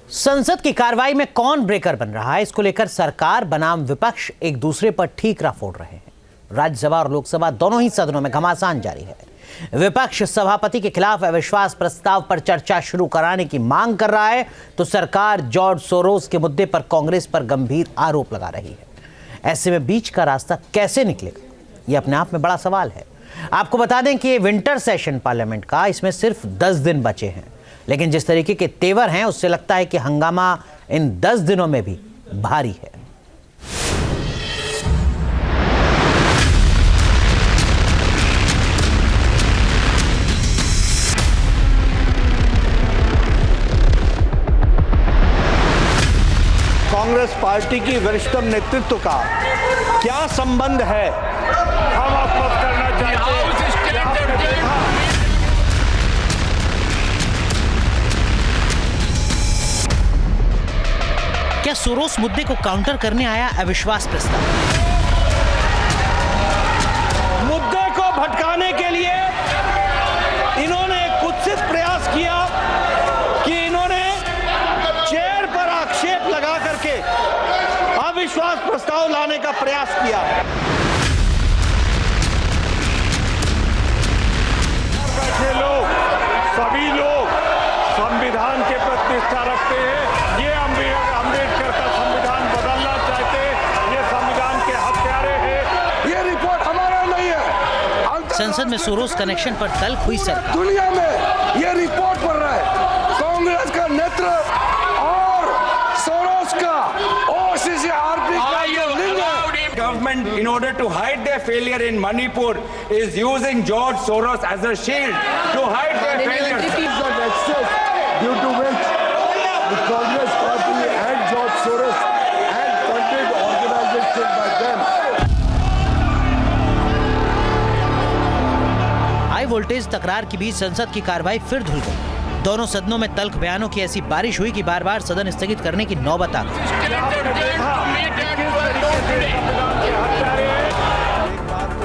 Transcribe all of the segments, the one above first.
संसद की कार्रवाई में कौन ब्रेकर बन रहा है, इसको लेकर सरकार बनाम विपक्ष एक दूसरे पर ठीकरा फोड़ रहे हैं। राज्यसभा और लोकसभा दोनों ही सदनों में घमासान जारी है। विपक्ष सभापति के खिलाफ अविश्वास प्रस्ताव पर चर्चा शुरू कराने की मांग कर रहा है, तो सरकार जॉर्ज सोरोस के मुद्दे पर कांग्रेस पर गंभीर आरोप लगा रही है। ऐसे में बीच का रास्ता कैसे निकलेगा, यह अपने आप में बड़ा सवाल है। आपको बता दें कि ये विंटर सेशन पार्लियामेंट का, इसमें सिर्फ 10 दिन बचे हैं, लेकिन जिस तरीके के तेवर हैं उससे लगता है कि हंगामा इन 10 दिनों में भी भारी है। कांग्रेस पार्टी की वरिष्ठतम नेतृत्व का क्या संबंध है, हम आश्वस्त करना चाहते हैं। क्या सोरोस मुद्दे को काउंटर करने आया अविश्वास प्रस्ताव? मुद्दे को भटकाने के लिए इन्होंने एक कुत्सित प्रयास किया कि इन्होंने चेयर पर आक्षेप लगा करके अविश्वास प्रस्ताव लाने का प्रयास किया। बैठे लोग, सभी लोग संविधान के प्रति निष्ठा रखते हैं। ये अम्बेडकर का संविधान बदलना चाहते हैं, ये संविधान के हत्यारे हैं। ये रिपोर्ट हमारा नहीं है। संसद में सोरोस कनेक्शन पर तल्ख हुई सरकार। दुनिया में ये रिपोर्ट पढ़ रहा है, कांग्रेस का नेतृत्व और सोरोस का OCCRP का ये लिंक है। Government, in order to hide their failure in Manipur, is using George Soros as a shield to hide their failure. Due to which the Congress Party and George Soros and funded organization by them. High voltage तकरार के बीच संसद की कार्रवाई फिर धुल गई। दोनों सदनों में तल्ख बयानों की ऐसी बारिश हुई कि बार बार सदन स्थगित करने की नौबत आ गई।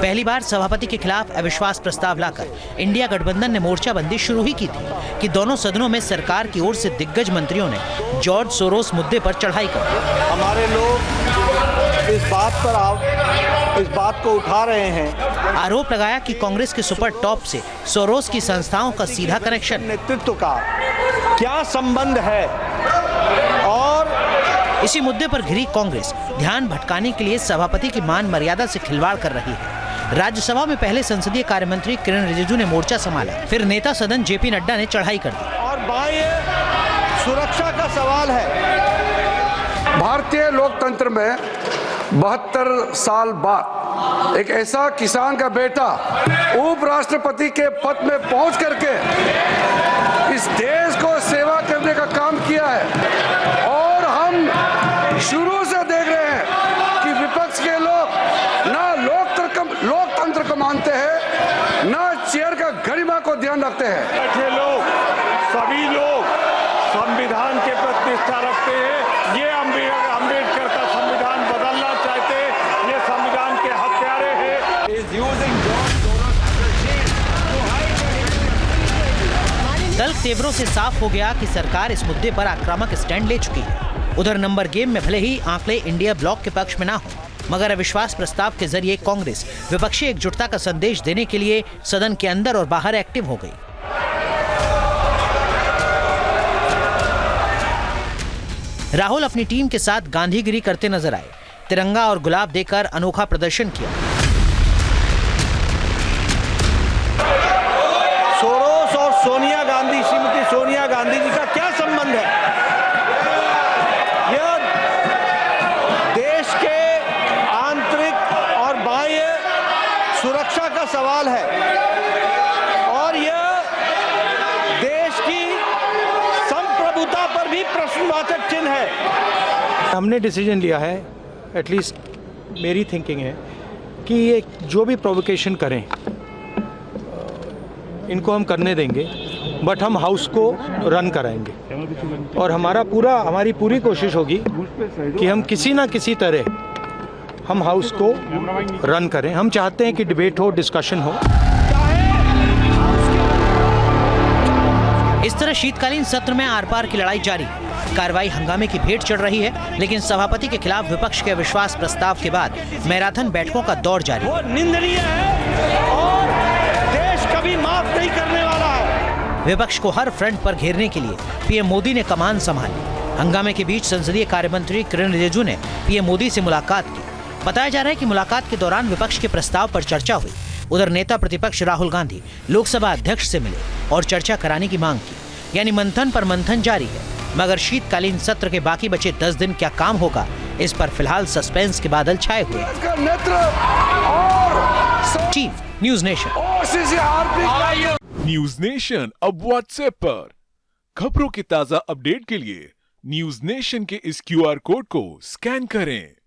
पहली बार सभापति के खिलाफ अविश्वास प्रस्ताव लाकर इंडिया गठबंधन ने मोर्चाबंदी शुरू ही की थी कि दोनों सदनों में सरकार की ओर से दिग्गज मंत्रियों ने जॉर्ज सोरोस मुद्दे पर चढ़ाई कर हमारे लोग इस बात को उठा रहे हैं। आरोप लगाया कि कांग्रेस के सुपर टॉप से सोरोस की संस्थाओं का सीधा कनेक्शन, नेतृत्व का क्या संबंध है, और इसी मुद्दे पर घिरी कांग्रेस ध्यान भटकाने के लिए सभापति की मान मर्यादा से खिलवाड़ कर रही है। राज्यसभा में पहले संसदीय कार्य मंत्री किरण रिजिजू ने मोर्चा संभाला, फिर नेता सदन जेपी नड्डा ने चढ़ाई कर दी। और बाह्य सुरक्षा का सवाल है। भारतीय लोकतंत्र में 72 साल बाद एक ऐसा किसान का बेटा उपराष्ट्रपति के पद में पहुंच करके इस देश को सेवा करने का काम किया है, और हम शुरू से देख रहे हैं कि विपक्ष के लोग ना लोकतंत्र को मानते हैं, ना चेयर का गरिमा को ध्यान रखते हैं। बैठे लोग, सभी लोग संविधान के प्रति निष्ठा रखते हैं। ये अम्बेडकर का संविधान बदलना चाहते हैं, ये संविधान के हत्यारे हैं। Is using George Soros as a shield to hide their तल्ख तेवरों से साफ हो गया कि सरकार इस मुद्दे पर आक्रामक स्टैंड ले चुकी है। उधर नंबर गेम में भले ही आंकड़े इंडिया ब्लॉक के पक्ष में ना हो, मगर अविश्वास प्रस्ताव के जरिए कांग्रेस विपक्षी एकजुटता का संदेश देने के लिए सदन के अंदर और बाहर एक्टिव हो गई। राहुल अपनी टीम के साथ गांधीगिरी करते नजर आए, तिरंगा और गुलाब देकर अनोखा प्रदर्शन किया। सोरोस और सोनिया गांधी, श्रीमती सोनिया गांधी जी का क्या संबंध है? यह देश के आंतरिक और बाह्य सुरक्षा का सवाल है, और यह देश की संप्रभुता पर भी प्रश्नवाचक चिन्ह है। हमने डिसीजन लिया है, एटलीस्ट मेरी थिंकिंग है कि ये जो भी प्रोवोकेशन करें इनको हम करने देंगे, बट हम हाउस को रन कराएंगे, और हमारी पूरी कोशिश होगी कि हम किसी ना किसी तरह हम हाउस को रन करें। हम चाहते हैं कि डिबेट हो, डिस्कशन हो। इस तरह शीतकालीन सत्र में आर पार की लड़ाई जारी है। कार्रवाई हंगामे की भेंट चढ़ रही है, लेकिन सभापति के खिलाफ विपक्ष के अविश्वास प्रस्ताव के बाद मैराथन बैठकों का दौर जारी है। वो निंदनीय है और देश कभी माफ नहीं करने वाला है। विपक्ष को हर फ्रंट पर घेरने के लिए पीएम मोदी ने कमान संभाली। हंगामे के बीच संसदीय कार्य मंत्री किरण रिजिजू ने पीएम मोदी से मुलाकात की। बताया जा रहा है कि मुलाकात के दौरान विपक्ष के प्रस्ताव पर चर्चा हुई। उधर नेता प्रतिपक्ष राहुल गांधी लोकसभा अध्यक्ष से मिले और चर्चा कराने की मांग की। यानी मंथन पर मंथन जारी है, मगर शीतकालीन सत्र के बाकी बचे 10 दिन क्या काम होगा, इस पर फिलहाल सस्पेंस के बादल छाए हुए हैं। इसका नेतृत्व और chief news nation. News nation अब व्हाट्सएप पर खबरों के ताजा अपडेट के लिए न्यूज नेशन के इस QR कोड को स्कैन करें।